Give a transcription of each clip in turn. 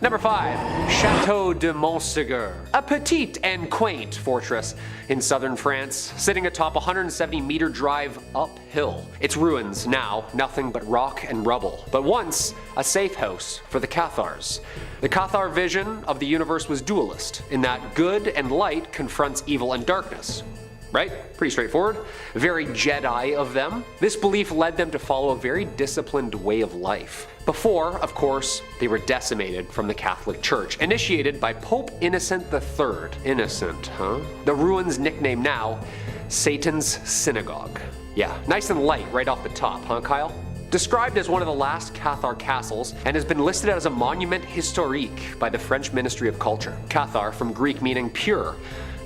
Number 5. Chateau de Malsiger, a petite and quaint fortress in southern France, sitting atop a 170-meter drive uphill. Its ruins now nothing but rock and rubble, but once a safe house for the Cathars. The Cathar vision of the universe was dualist, in that good and light confronts evil and darkness. Right? Pretty straightforward. Very Jedi of them. This belief led them to follow a very disciplined way of life. Before, of course, they were decimated from the Catholic Church, initiated by Pope Innocent III. Innocent, huh? The ruins nicknamed now Satan's Synagogue. Yeah, nice and light right off the top, huh, Kyle? Described as one of the last Cathar castles and has been listed as a monument historique by the French Ministry of Culture. Cathar, from Greek meaning pure.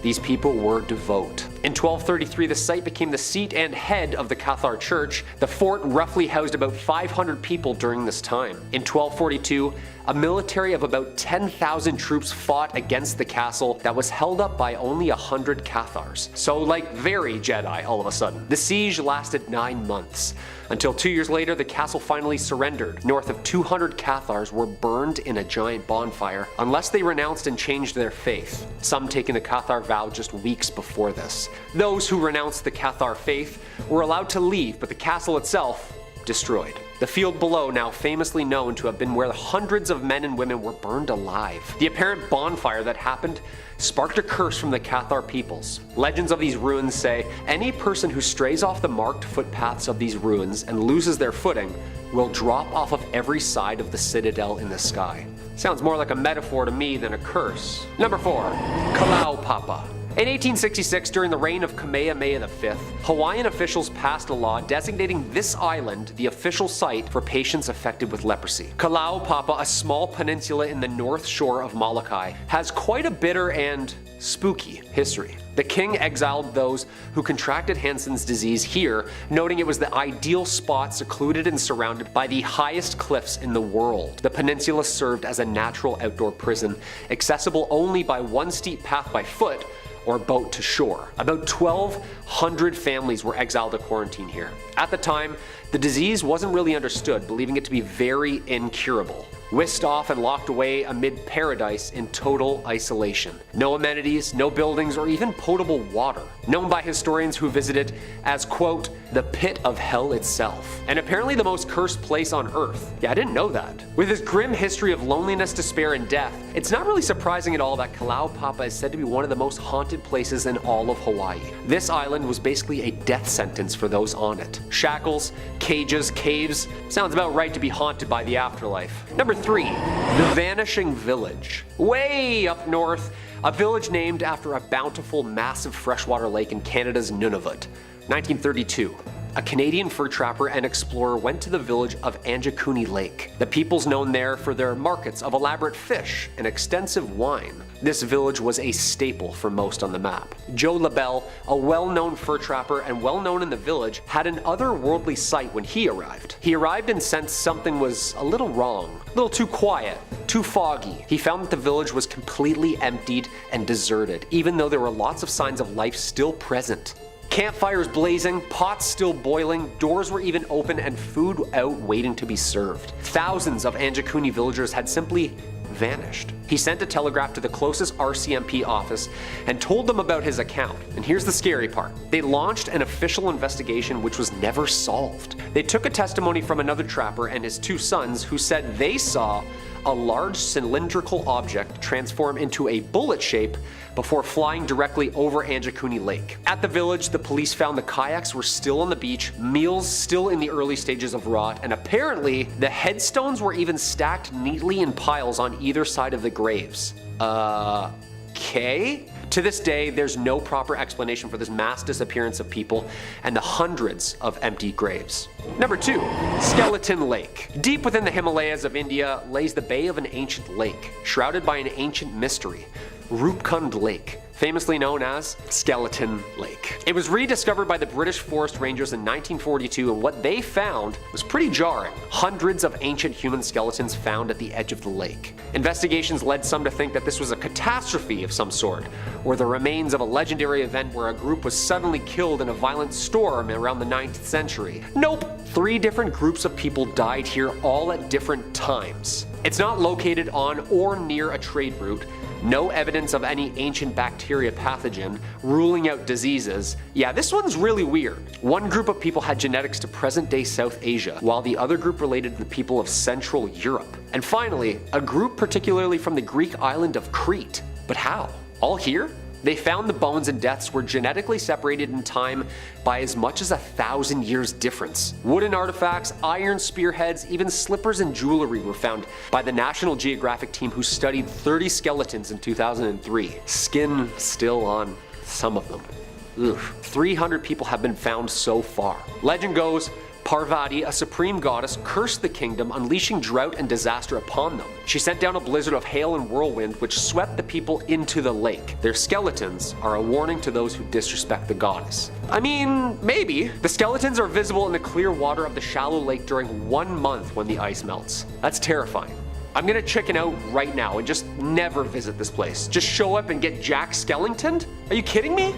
These people were devout. In 1233, the site became the seat and head of the Cathar Church. The fort roughly housed about 500 people during this time. In 1242, a military of about 10,000 troops fought against the castle that was held up by only 100 Cathars. So like very Jedi all of a sudden. The siege lasted 9 months. Until 2 years later, the castle finally surrendered. North of 200 Cathars were burned in a giant bonfire, unless they renounced and changed their faith, some taking the Cathar vow just weeks before this. Those who renounced the Cathar faith were allowed to leave, but the castle itself destroyed. The field below, now famously known to have been where hundreds of men and women were burned alive. The apparent bonfire that happened sparked a curse from the Cathar peoples. Legends of these ruins say any person who strays off the marked footpaths of these ruins and loses their footing will drop off of every side of the citadel in the sky. Sounds more like a metaphor to me than a curse. Number 4. Kalaupapa. In 1866, during the reign of Kamehameha V, Hawaiian officials passed a law designating this island the official site for patients affected with leprosy. Kalaupapa, a small peninsula in the north shore of Molokai, has quite a bitter and spooky history. The king exiled those who contracted Hansen's disease here, noting it was the ideal spot secluded and surrounded by the highest cliffs in the world. The peninsula served as a natural outdoor prison, accessible only by one steep path by foot or boat to shore. About 1,200 families were exiled to quarantine here. At the time, the disease wasn't really understood, believing it to be very incurable. Whisked off and locked away amid paradise in total isolation. No amenities, no buildings, or even potable water. Known by historians who visit it as, quote, the pit of hell itself. And apparently the most cursed place on earth. Yeah, I didn't know that. With this grim history of loneliness, despair, and death, it's not really surprising at all that Kalaupapa is said to be one of the most haunted places in all of Hawaii. This island was basically a death sentence for those on it. Shackles, cages, caves. Sounds about right to be haunted by the afterlife. Number 3. The Vanishing Village. Way up north, a village named after a bountiful, massive freshwater lake in Canada's Nunavut. 1932. A Canadian fur trapper and explorer went to the village of Anjakuni Lake. The people's known there for their markets of elaborate fish and extensive wine. This village was a staple for most on the map. Joe LaBelle, a well-known fur trapper and well-known in the village, had an otherworldly sight when he arrived. He arrived and sensed something was a little wrong, a little too quiet, too foggy. He found that the village was completely emptied and deserted, even though there were lots of signs of life still present. Campfires blazing, pots still boiling, doors were even open, and food out waiting to be served. Thousands of Anjakuni villagers had simply vanished. He sent a telegraph to the closest RCMP office and told them about his account. And here's the scary part. They launched an official investigation which was never solved. They took a testimony from another trapper and his 2 sons who said they saw a large cylindrical object transform into a bullet shape before flying directly over Anjakuni Lake. At the village, the police found the kayaks were still on the beach, meals still in the early stages of rot, and apparently the headstones were even stacked neatly in piles on either side of the graves. Okay? To this day, there's no proper explanation for this mass disappearance of people and the hundreds of empty graves. Number 2. Skeleton Lake. Deep within the Himalayas of India lays the bay of an ancient lake, shrouded by an ancient mystery. Rupkund Lake. famously known as Skeleton Lake. It was rediscovered by the British Forest Rangers in 1942, and what they found was pretty jarring. Hundreds of ancient human skeletons found at the edge of the lake. Investigations led some to think that this was a catastrophe of some sort, or the remains of a legendary event where a group was suddenly killed in a violent storm around the 9th century. Nope, 3 different groups of people died here all at different times. It's not located on or near a trade route, no evidence of any ancient bacteria pathogen, ruling out diseases. Yeah, this one's really weird. One group of people had genetics to present-day South Asia, while the other group related to the people of Central Europe. And finally, a group particularly from the Greek island of Crete. But how? All here? They found the bones and deaths were genetically separated in time by as much as 1,000 years difference. Wooden artifacts, iron spearheads, even slippers and jewelry were found by the National Geographic team who studied 30 skeletons in 2003. Skin still on some of them. Ugh. 300 people have been found so far. Legend goes, Parvati, a supreme goddess, cursed the kingdom, unleashing drought and disaster upon them. She sent down a blizzard of hail and whirlwind which swept the people into the lake. Their skeletons are a warning to those who disrespect the goddess. I mean, maybe. The skeletons are visible in the clear water of the shallow lake during 1 month when the ice melts. That's terrifying. I'm gonna chicken out right now and just never visit this place. Just show up and get Jack Skellingtoned? Are you kidding me?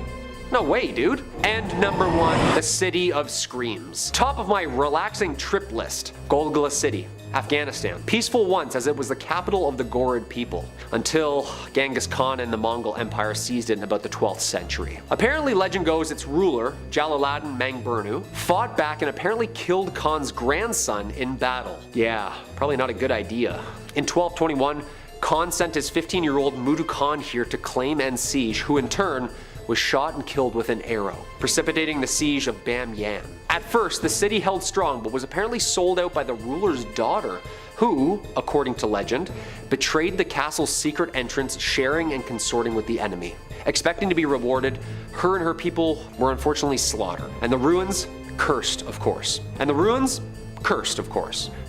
No way, dude. And number 1, the City of Screams. Top of my relaxing trip list, Golgotha City, Afghanistan. Peaceful once as it was the capital of the Ghorid people, until Genghis Khan and the Mongol Empire seized it in about the 12th century. Apparently legend goes its ruler, Jalaluddin Mangburnu, fought back and apparently killed Khan's grandson in battle. Yeah, probably not a good idea. In 1221, Khan sent his 15-year-old Mudu Khan here to claim and siege, who in turn was shot and killed with an arrow, precipitating the siege of Bamyan. At first, the city held strong, but was apparently sold out by the ruler's daughter, who, according to legend, betrayed the castle's secret entrance, sharing and consorting with the enemy. Expecting to be rewarded, her and her people were unfortunately slaughtered, and the ruins cursed, of course.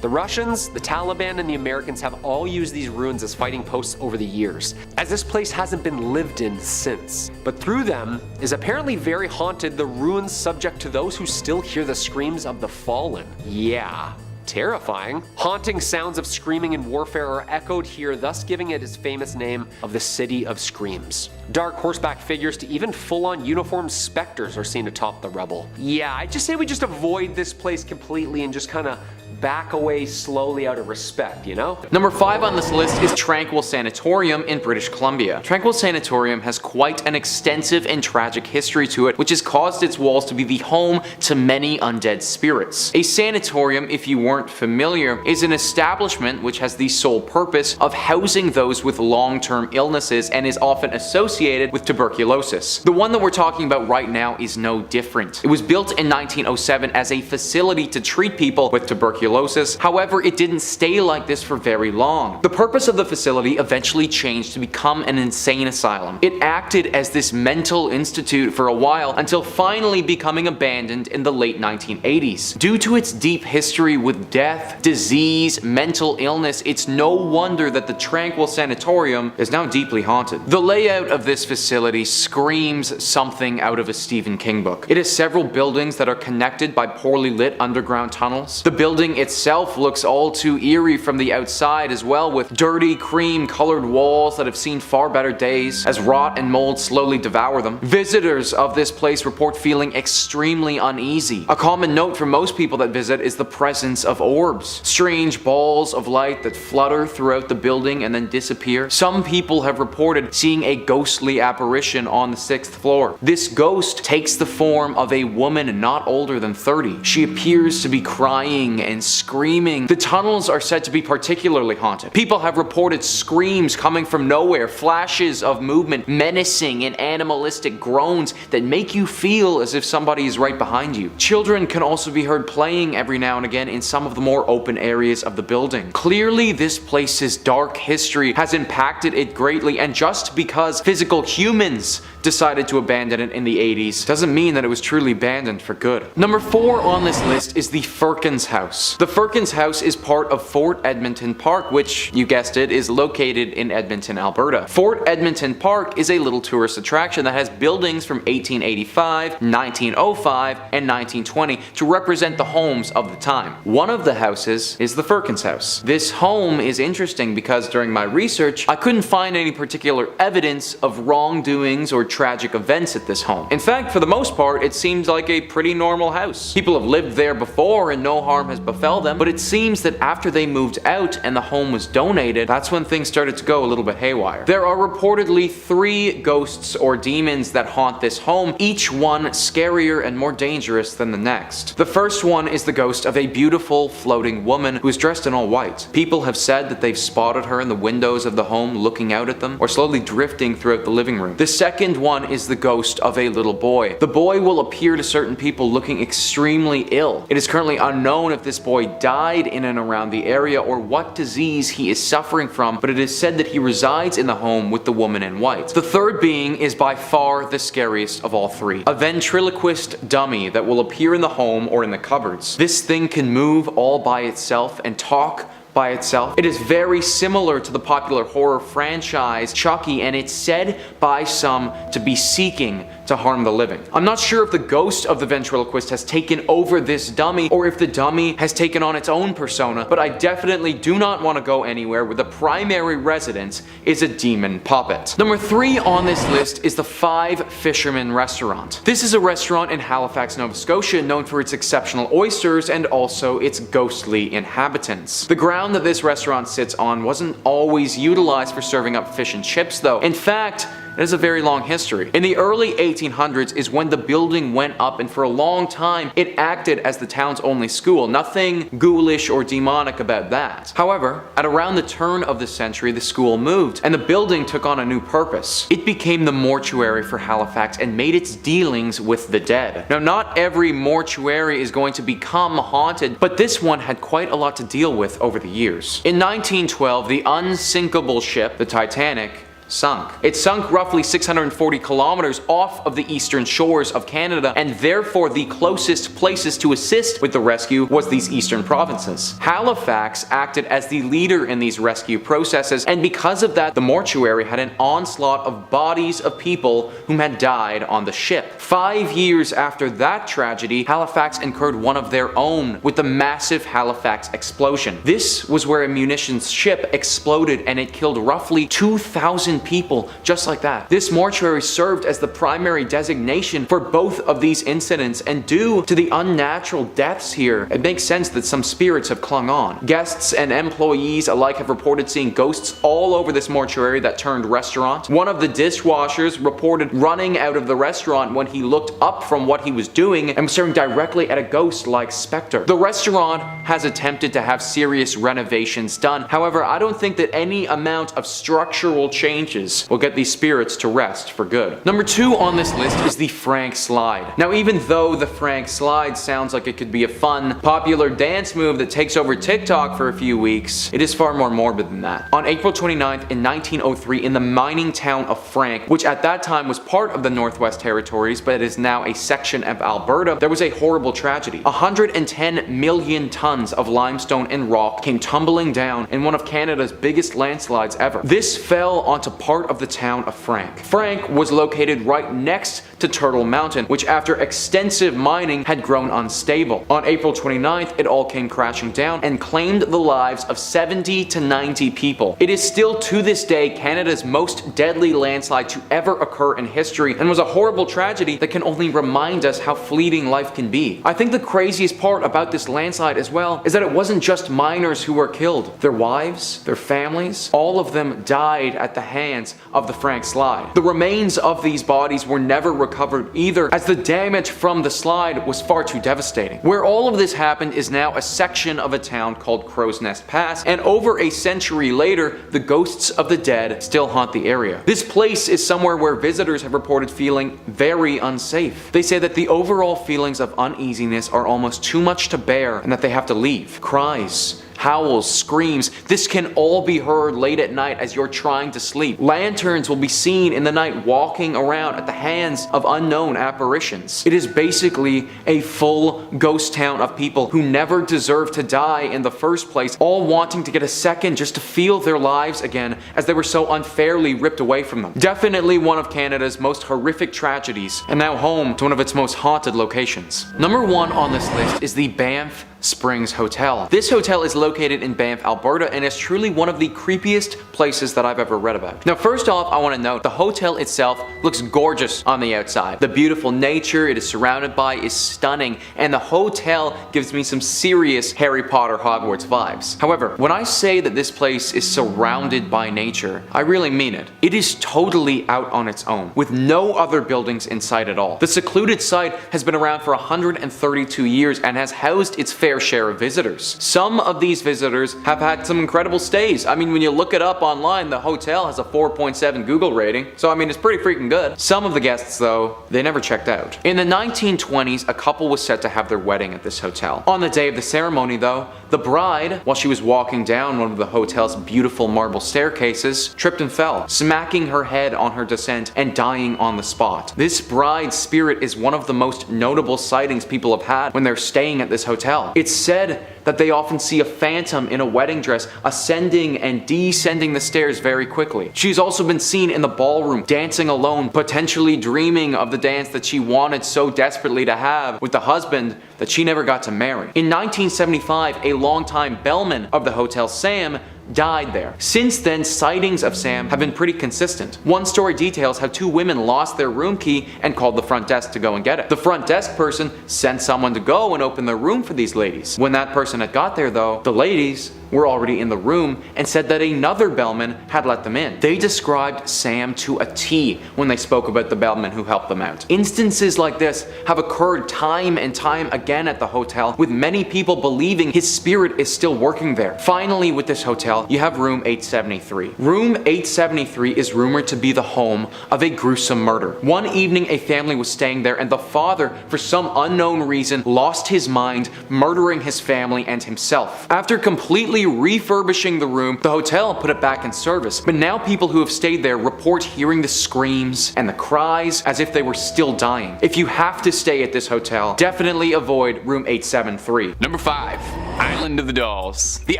The Russians, the Taliban, and the Americans have all used these ruins as fighting posts over the years, as this place hasn't been lived in since. But through them is apparently very haunted, the ruins subject to those who still hear the screams of the fallen. Yeah. Terrifying. Haunting sounds of screaming and warfare are echoed here, thus giving it its famous name of the City of Screams. Dark horseback figures to even full-on uniformed specters are seen atop the rubble. Yeah, I just say we just avoid this place completely and just kind of back away slowly out of respect, you know? Number 5 on this list is Tranquil Sanatorium in British Columbia. Tranquil Sanatorium has quite an extensive and tragic history to it, which has caused its walls to be the home to many undead spirits. A sanatorium, if you weren't familiar, is an establishment which has the sole purpose of housing those with long-term illnesses and is often associated with tuberculosis. The one that we're talking about right now is no different. It was built in 1907 as a facility to treat people with tuberculosis. However, it didn't stay like this for very long. The purpose of the facility eventually changed to become an insane asylum. It acted as this mental institute for a while until finally becoming abandoned in the late 1980s. Due to its deep history with death, disease, mental illness, it's no wonder that the Tranquil Sanatorium is now deeply haunted. The layout of this facility screams something out of a Stephen King book. It has several buildings that are connected by poorly lit underground tunnels. The building itself looks all too eerie from the outside as well, with dirty cream colored walls that have seen far better days as rot and mold slowly devour them. Visitors of this place report feeling extremely uneasy. A common note for most people that visit is the presence of orbs, strange balls of light that flutter throughout the building and then disappear. Some people have reported seeing a ghostly apparition on the 6th floor. This ghost takes the form of a woman not older than 30. She appears to be crying and screaming. The tunnels are said to be particularly haunted. People have reported screams coming from nowhere, flashes of movement, menacing and animalistic groans that make you feel as if somebody is right behind you. Children can also be heard playing every now and again in some of the more open areas of the building. Clearly, this place's dark history has impacted it greatly, and just because physical humans decided to abandon it in the 80s doesn't mean that it was truly abandoned for good. Number 4 on this list is the Firkins House. The Firkins House is part of Fort Edmonton Park, which, you guessed it, is located in Edmonton, Alberta. Fort Edmonton Park is a little tourist attraction that has buildings from 1885, 1905, and 1920 to represent the homes of the time. One of the houses is the Firkins House. This home is interesting because during my research, I couldn't find any particular evidence of wrongdoings or tragic events at this home. In fact, for the most part, it seems like a pretty normal house. People have lived there before and no harm has befell them, but it seems that after they moved out and the home was donated, that's when things started to go a little bit haywire. There are reportedly 3 ghosts or demons that haunt this home, each one scarier and more dangerous than the next. The first one is the ghost of a beautiful floating woman who is dressed in all white. People have said that they've spotted her in the windows of the home looking out at them or slowly drifting throughout the living room. The second one is the ghost of a little boy. The boy will appear to certain people looking extremely ill. It is currently unknown if this boy died in and around the area or what disease he is suffering from, but it is said that he resides in the home with the woman in white. The third being is by far the scariest of all 3. A ventriloquist dummy that will appear in the home or in the cupboards. This thing can move all by itself and talk by itself. It is very similar to the popular horror franchise Chucky, and it's said by some to be seeking to harm the living. I'm not sure if the ghost of the ventriloquist has taken over this dummy or if the dummy has taken on its own persona, but I definitely do not want to go anywhere where the primary residence is a demon puppet. Number 3 on this list is the Five Fishermen Restaurant. This is a restaurant in Halifax, Nova Scotia, known for its exceptional oysters and also its ghostly inhabitants. The ground that this restaurant sits on wasn't always utilized for serving up fish and chips though. In fact, it has a very long history. In the early 1800s is when the building went up, and for a long time it acted as the town's only school. Nothing ghoulish or demonic about that. However, at around the turn of the century, the school moved and the building took on a new purpose. It became the mortuary for Halifax and made its dealings with the dead. Now, not every mortuary is going to become haunted, but this one had quite a lot to deal with over the years. In 1912, the unsinkable ship, the Titanic, sunk. It sunk roughly 640 kilometers off of the eastern shores of Canada, and therefore the closest places to assist with the rescue was these eastern provinces. Halifax acted as the leader in these rescue processes, and because of that, the mortuary had an onslaught of bodies of people whom had died on the ship. 5 years after that tragedy, Halifax incurred one of their own with the massive Halifax explosion. This was where a munitions ship exploded and it killed roughly 2,000 people just like that. This mortuary served as the primary designation for both of these incidents, and due to the unnatural deaths here, it makes sense that some spirits have clung on. Guests and employees alike have reported seeing ghosts all over this mortuary that turned restaurant. One of the dishwashers reported running out of the restaurant when he looked up from what he was doing and was staring directly at a ghost-like specter. The restaurant has attempted to have serious renovations done. However, I don't think that any amount of structural changes will get these spirits to rest for good. Number 2 on this list is the Frank Slide. Now, even though the Frank Slide sounds like it could be a fun, popular dance move that takes over TikTok for a few weeks, it is far more morbid than that. On April 29th in 1903, in the mining town of Frank, which at that time was part of the Northwest Territories, but it is now a section of Alberta, there was a horrible tragedy. 110 million tons of limestone and rock came tumbling down in one of Canada's biggest landslides ever. This fell onto part of the town of Frank. Frank was located right next to Turtle Mountain, which after extensive mining had grown unstable. On April 29th, it all came crashing down and claimed the lives of 70 to 90 people. It is still to this day Canada's most deadly landslide to ever occur in history, and was a horrible tragedy that can only remind us how fleeting life can be. I think the craziest part about this landslide as well is that it wasn't just miners who were killed. Their wives, their families, all of them died at the hands of the Frank Slide. The remains of these bodies were never recovered either, as the damage from the slide was far too devastating. Where all of this happened is now a section of a town called Crow's Nest Pass, and over a century later, the ghosts of the dead still haunt the area. This place is somewhere where visitors have reported feeling very unsafe. They say that the overall feelings of uneasiness are almost too much to bear and that they have to leave. Cries, howls, screams, this can all be heard late at night as you're trying to sleep. Lanterns will be seen in the night walking around at the hands of unknown apparitions. It is basically a full ghost town of people who never deserved to die in the first place, all wanting to get a second just to feel their lives again as they were so unfairly ripped away from them. Definitely one of Canada's most horrific tragedies, and now home to one of its most haunted locations. Number 1 on this list is the Banff Springs Hotel. This hotel is located in Banff, Alberta, and is truly one of the creepiest places that I've ever read about. Now, first off, I want to note the hotel itself looks gorgeous on the outside. The beautiful nature it is surrounded by is stunning, and the hotel gives me some serious Harry Potter Hogwarts vibes. However, when I say that this place is surrounded by nature, I really mean it. It is totally out on its own, with no other buildings in sight at all. The secluded site has been around for 132 years and has housed its fair share of visitors. Some of these visitors have had some incredible stays. I mean, when you look it up online, the hotel has a 4.7 Google rating, so I mean, it's pretty freaking good. Some of the guests, though, they never checked out. In the 1920s, a couple was set to have their wedding at this hotel. On the day of the ceremony, though, the bride, while she was walking down one of the hotel's beautiful marble staircases, tripped and fell, smacking her head on her descent and dying on the spot. This bride's spirit is one of the most notable sightings people have had when they're staying at this hotel. It's said that they often see a phantom in a wedding dress ascending and descending the stairs very quickly. She's also been seen in the ballroom dancing alone, potentially dreaming of the dance that she wanted so desperately to have with the husband that she never got to marry. In 1975, a longtime bellman of the hotel, Sam, died there. Since then, sightings of Sam have been pretty consistent. One story details how 2 women lost their room key and called the front desk to go and get it. The front desk person sent someone to go and open their room for these ladies. When that person had got there, though, the ladies were already in the room and said that another bellman had let them in. They described Sam to a T when they spoke about the bellman who helped them out. Instances like this have occurred time and time again at the hotel, with many people believing his spirit is still working there. Finally, with this hotel, you have room 873. Room 873 is rumored to be the home of a gruesome murder. One evening, a family was staying there, and the father, for some unknown reason, lost his mind, murdering his family and himself. After completely refurbishing the room, the hotel put it back in service, but now people who have stayed there report hearing the screams and the cries as if they were still dying. If you have to stay at this hotel, definitely avoid room 873. Number 5. Island of the Dolls. The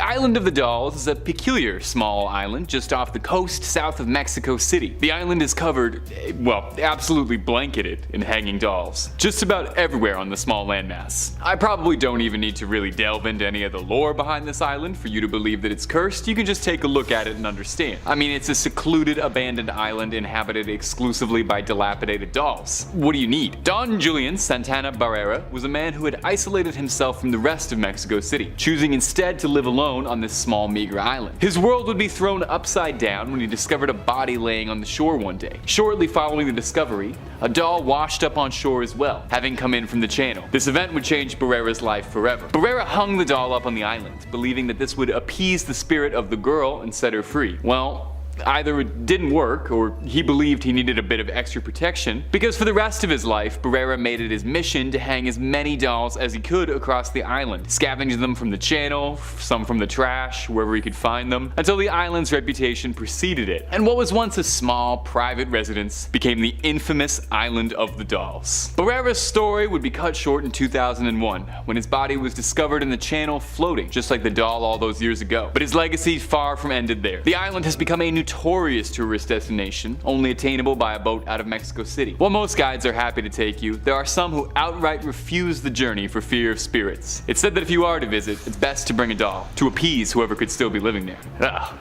Island of the Dolls is a peculiar small island just off the coast south of Mexico City. The island is covered, well, absolutely blanketed in hanging dolls. Just about everywhere on the small landmass. I probably don't even need to really delve into any of the lore behind this island for you to believe that it's cursed. You can just take a look at it and understand. I mean, it's a secluded, abandoned island inhabited exclusively by dilapidated dolls. What do you need? Don Julian Santana Barrera was a man who had isolated himself from the rest of Mexico City, choosing instead to live alone on this small, meager island. His world would be thrown upside down when he discovered a body laying on the shore one day. Shortly following the discovery, a doll washed up on shore as well, having come in from the channel. This event would change Barrera's life forever. Barrera hung the doll up on the island, believing that this would appease the spirit of the girl and set her free. Well, either it didn't work, or he believed he needed a bit of extra protection, because for the rest of his life, Barrera made it his mission to hang as many dolls as he could across the island, scavenging them from the channel, some from the trash, wherever he could find them, until the island's reputation preceded it, and what was once a small, private residence became the infamous Island of the Dolls. Barrera's story would be cut short in 2001, when his body was discovered in the channel floating, just like the doll all those years ago. But his legacy far from ended there. The island has become a notorious tourist destination, only attainable by a boat out of Mexico City. While most guides are happy to take you, there are some who outright refuse the journey for fear of spirits. It's said that if you are to visit, it's best to bring a doll, to appease whoever could still be living there. Ugh.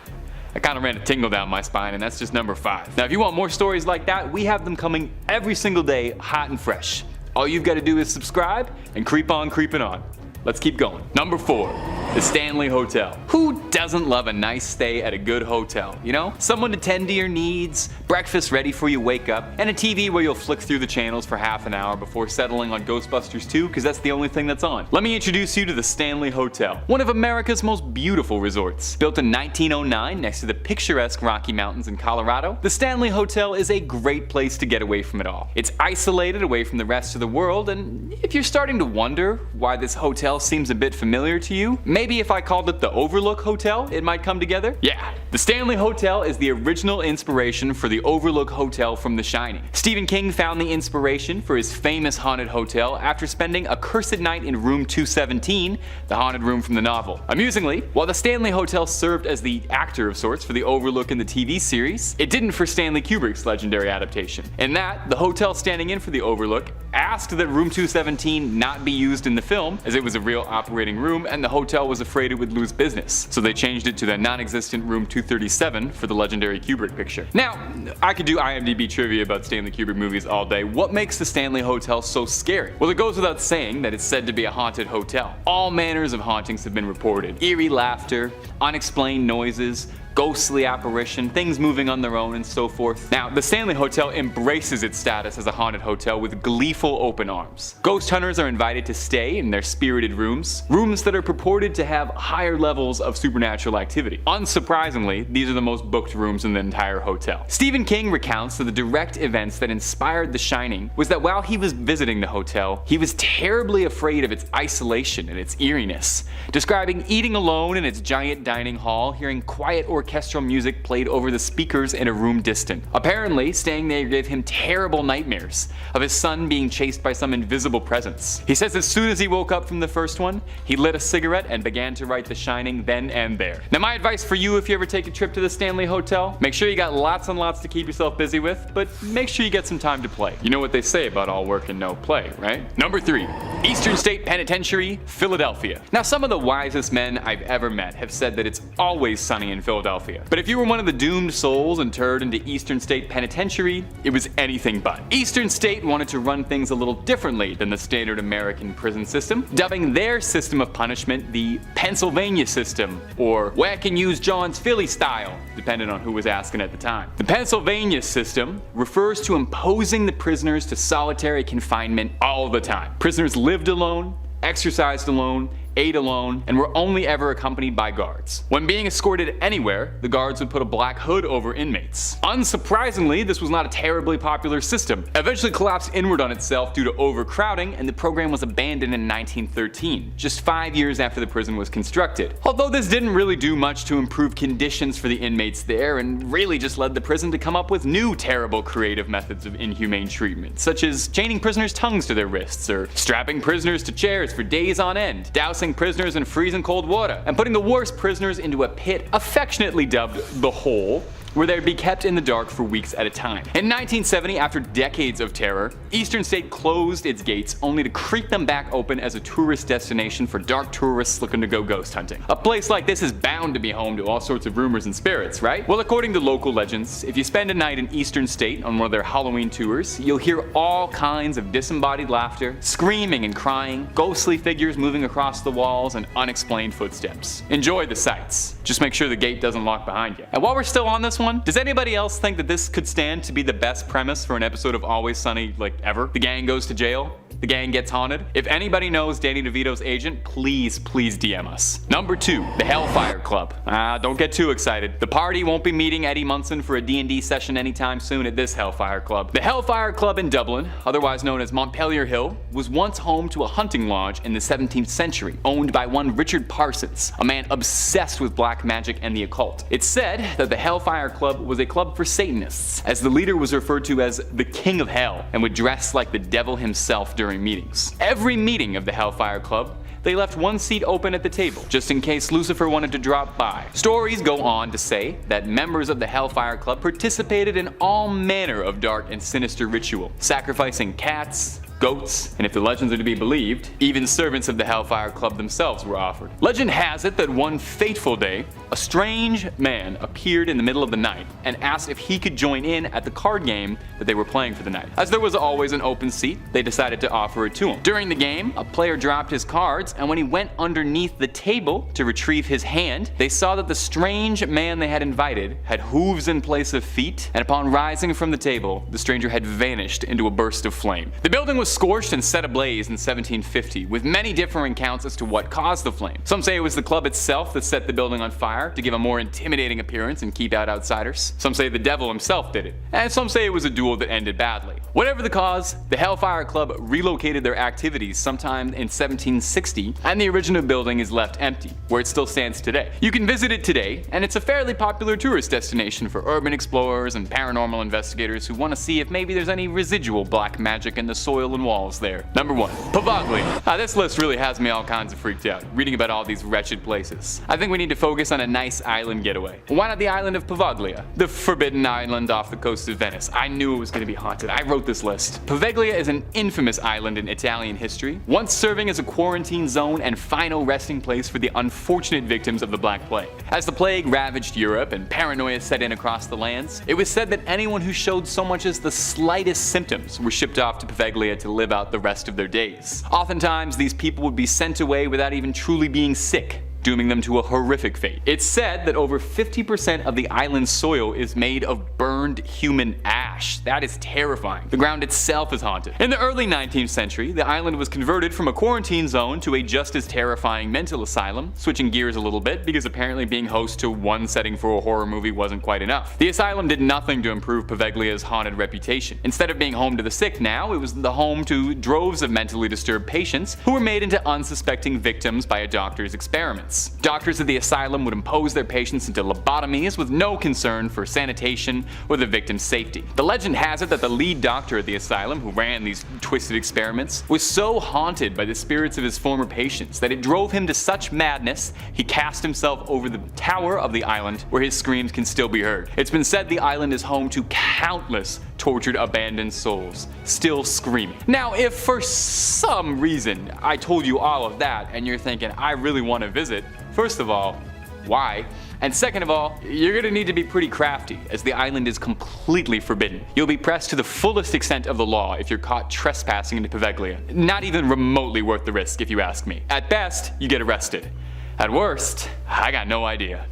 I kind of ran a tingle down my spine, and that's just number 5. Now, if you want more stories like that, we have them coming every single day, hot and fresh. All you've got to do is subscribe and creep on creeping on. Let's keep going. Number 4. The Stanley Hotel. Who doesn't love a nice stay at a good hotel, you know? Someone to tend to your needs, breakfast ready for you wake up, and a TV where you'll flick through the channels for half an hour before settling on Ghostbusters 2, because that's the only thing that's on. Let me introduce you to the Stanley Hotel, one of America's most beautiful resorts. Built in 1909 next to the picturesque Rocky Mountains in Colorado, the Stanley Hotel is a great place to get away from it all. It's isolated away from the rest of the world, and if you're starting to wonder why this hotel hotel seems a bit familiar to you? Maybe if I called it the Overlook Hotel, it might come together? Yeah, the Stanley Hotel is the original inspiration for the Overlook Hotel from The Shining. Stephen King found the inspiration for his famous haunted hotel after spending a cursed night in room 217, the haunted room from the novel. Amusingly, while the Stanley Hotel served as the actor of sorts for the Overlook in the TV series, it didn't for Stanley Kubrick's legendary adaptation. In that, the hotel standing in for the Overlook asked that room 217 not be used in the film, as it was a real operating room and the hotel was afraid it would lose business, so they changed it to the non-existent room 237 for the legendary Kubrick picture. Now, I could do IMDb trivia about Stanley Kubrick movies all day. What makes the Stanley Hotel so scary? Well, it goes without saying that it's said to be a haunted hotel. All manners of hauntings have been reported. Eerie laughter, unexplained noises, ghostly apparition, things moving on their own, and so forth. Now, the Stanley Hotel embraces its status as a haunted hotel with gleeful open arms. Ghost hunters are invited to stay in their spirited rooms that are purported to have higher levels of supernatural activity. Unsurprisingly, these are the most booked rooms in the entire hotel. Stephen King recounts that the direct events that inspired The Shining was that while he was visiting the hotel, he was terribly afraid of its isolation and its eeriness, describing eating alone in its giant dining hall, hearing quiet orchestral music played over the speakers in a room distant. Apparently, staying there gave him terrible nightmares of his son being chased by some invisible presence. He says as soon as he woke up from the first one, he lit a cigarette and began to write The Shining then and there. Now, my advice for you if you ever take a trip to the Stanley Hotel, make sure you got lots and lots to keep yourself busy with, but make sure you get some time to play. You know what they say about all work and no play, right? Number 3. Eastern State Penitentiary, Philadelphia. Now, some of the wisest men I've ever met have said that it's always sunny in Philadelphia. But if you were one of the doomed souls interred into Eastern State Penitentiary, it was anything but. Eastern State wanted to run things a little differently than the standard American prison system, dubbing their system of punishment the Pennsylvania system, or whack and use John's Philly style, depending on who was asking at the time. The Pennsylvania system refers to imposing the prisoners to solitary confinement all the time. Prisoners lived alone, exercised alone, ate alone, and were only ever accompanied by guards. When being escorted anywhere, the guards would put a black hood over inmates. Unsurprisingly, this was not a terribly popular system. It eventually collapsed inward on itself due to overcrowding, and the program was abandoned in 1913, just 5 years after the prison was constructed. Although this didn't really do much to improve conditions for the inmates there, and really just led the prison to come up with new terrible creative methods of inhumane treatment, such as chaining prisoners' tongues to their wrists, or strapping prisoners to chairs for days on end, dousing prisoners in freezing cold water, and putting the worst prisoners into a pit affectionately dubbed the Hole, where they'd be kept in the dark for weeks at a time. In 1970, after decades of terror, Eastern State closed its gates only to creep them back open as a tourist destination for dark tourists looking to go ghost hunting. A place like this is bound to be home to all sorts of rumors and spirits, right? Well, according to local legends, if you spend a night in Eastern State on one of their Halloween tours, you'll hear all kinds of disembodied laughter, screaming and crying, ghostly figures moving across the walls, and unexplained footsteps. Enjoy the sights. Just make sure the gate doesn't lock behind you. And while we're still on this one, does anybody else think that this could stand to be the best premise for an episode of Always Sunny, like, ever? The gang goes to jail, the gang gets haunted. If anybody knows Danny DeVito's agent, please DM us. Number 2, the Hellfire Club. Don't get too excited. The party won't be meeting Eddie Munson for a D&D session anytime soon at this Hellfire Club. The Hellfire Club in Dublin, otherwise known as Montpelier Hill, was once home to a hunting lodge in the 17th century, owned by one Richard Parsons, a man obsessed with black magic and the occult. It's said that the Hellfire Club was a club for Satanists, as the leader was referred to as the King of Hell and would dress like the devil himself during meetings. Every meeting of the Hellfire Club, they left one seat open at the table, just in case Lucifer wanted to drop by. Stories go on to say that members of the Hellfire Club participated in all manner of dark and sinister ritual, sacrificing cats, goats, and if the legends are to be believed, even servants of the Hellfire Club themselves were offered. Legend has it that one fateful day, a strange man appeared in the middle of the night and asked if he could join in at the card game that they were playing for the night. As there was always an open seat, they decided to offer it to him. During the game, a player dropped his cards, and when he went underneath the table to retrieve his hand, they saw that the strange man they had invited had hooves in place of feet, and upon rising from the table, the stranger had vanished into a burst of flame. The building was scorched and set ablaze in 1750, with many differing accounts as to what caused the flame. Some say it was the club itself that set the building on fire to give a more intimidating appearance and keep out outsiders. Some say the devil himself did it, and some say it was a duel that ended badly. Whatever the cause, the Hellfire Club relocated their activities sometime in 1760, and the original building is left empty, where it still stands today. You can visit it today, and it's a fairly popular tourist destination for urban explorers and paranormal investigators who want to see if maybe there's any residual black magic in the soil and walls there. Number 1. Pavaglia. This list really has me all kinds of freaked out, reading about all these wretched places. I think we need to focus on a nice island getaway. Why not the island of Pavaglia? The forbidden island off the coast of Venice. I knew it was going to be haunted. I wrote this list. Pavaglia is an infamous island in Italian history, once serving as a quarantine zone and final resting place for the unfortunate victims of the Black Plague. As the plague ravaged Europe and paranoia set in across the lands, it was said that anyone who showed so much as the slightest symptoms were shipped off to Pavaglia to live out the rest of their days. Oftentimes, these people would be sent away without even truly being sick, dooming them to a horrific fate. It's said that over 50% of the island's soil is made of burned human ash. That is terrifying. The ground itself is haunted. In the early 19th century, the island was converted from a quarantine zone to a just as terrifying mental asylum, switching gears a little bit because apparently being host to one setting for a horror movie wasn't quite enough. The asylum did nothing to improve Pavaglia's haunted reputation. Instead of being home to the sick now, it was the home to droves of mentally disturbed patients who were made into unsuspecting victims by a doctor's experiments. Doctors of the asylum would impose their patients into lobotomies with no concern for sanitation or the victim's safety. The legend has it that the lead doctor at the asylum, who ran these twisted experiments, was so haunted by the spirits of his former patients that it drove him to such madness he cast himself over the tower of the island where his screams can still be heard. It's been said the island is home to countless tortured abandoned souls, still screaming. Now, if for some reason I told you all of that and you're thinking, I really want to visit, first of all, why? And second of all, you're gonna need to be pretty crafty, as the island is completely forbidden. You'll be pressed to the fullest extent of the law if you're caught trespassing into Pavaglia. Not even remotely worth the risk, if you ask me. At best, you get arrested. At worst, I got no idea.